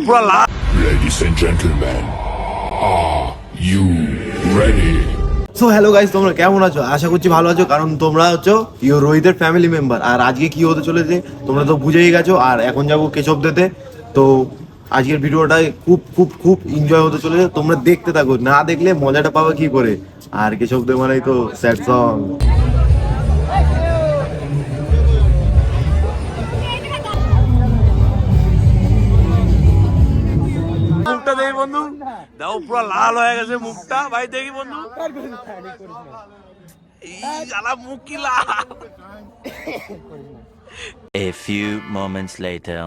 পুরো লাল। Ladies and gentlemen, are you ready? So hello guys, তোমরা কেমন আছো? আশা করছি ভালো আছো, কারণ তোমরা হচ্ছে রোহিতের ফ্যামিলি মেম্বার। আর আজকে কি হতে চলেছে তোমরা তো বুঝেই গেছো। আর এখন যাবো কেশব দিতে। তো আজকের ভিডিওটা খুব খুব খুব এনজয় হতে চলেছে, তোমরা দেখতে থাকো, না দেখলে মজাটা পাবে কি করে। আর কেশব দে মানেই তো স্যাড সং। মুখটা দেখি বন্ধু, দেখো পুরো লাল হয়ে গেছে মুখটা। ভাই দেখি বন্ধু, মুখ কি লাল। A few moments later.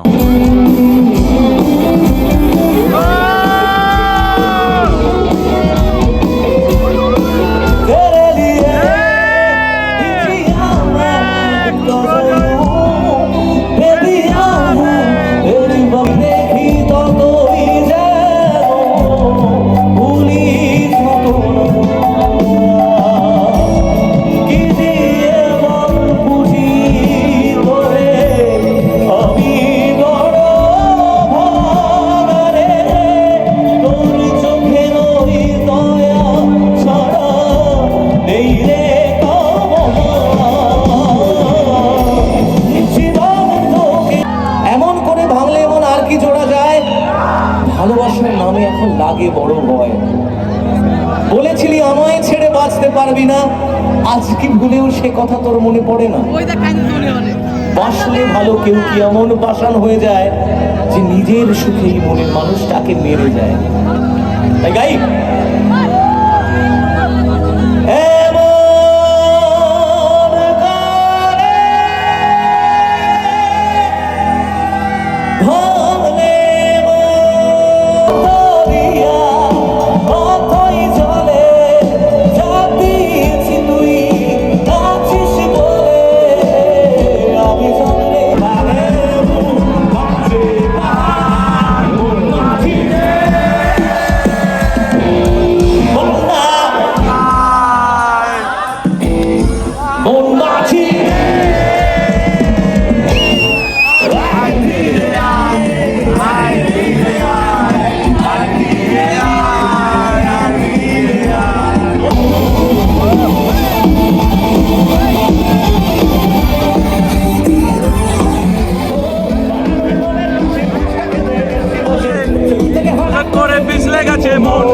ভালোবাসার নামে এখন লাগে বড় ভয়। বলেছিলি আমায় ছেড়ে বাঁচতে পারবি না, আজ কি ভুলেও সে কথা তোর মনে পড়ে না? বাসলে ভালো কেউ কি এমন পাষাণ হয়ে যায় যে নিজের সুখেই মনের মানুষটাকে মেরে যায়। তাই গাই করে পিছলে গেছে মন।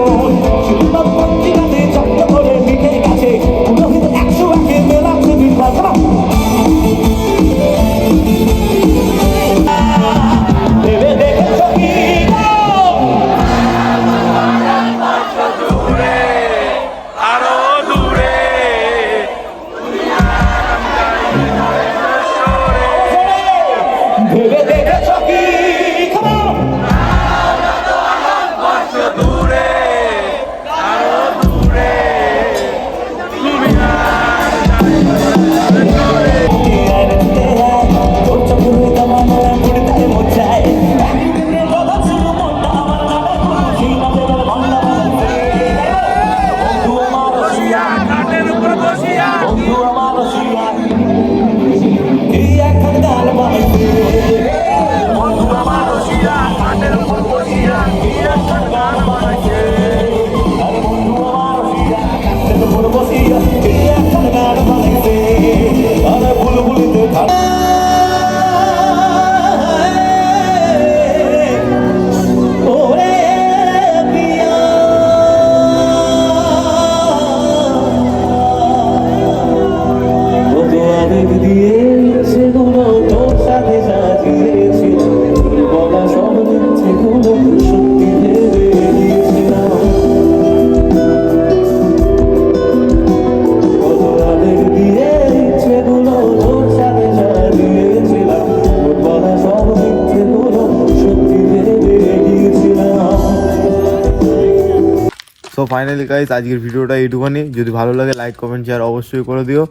সো ফাইনালি গাইস, আজকের ভিডিওটা এইটুখানি। যদি ভালো লাগে লাইক কমেন্ট শেয়ার অবশ্যই করে দিও।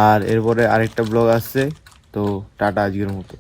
আর এরপরে আরেকটা ব্লগ আসছে। তো টাটা আজকের মতো।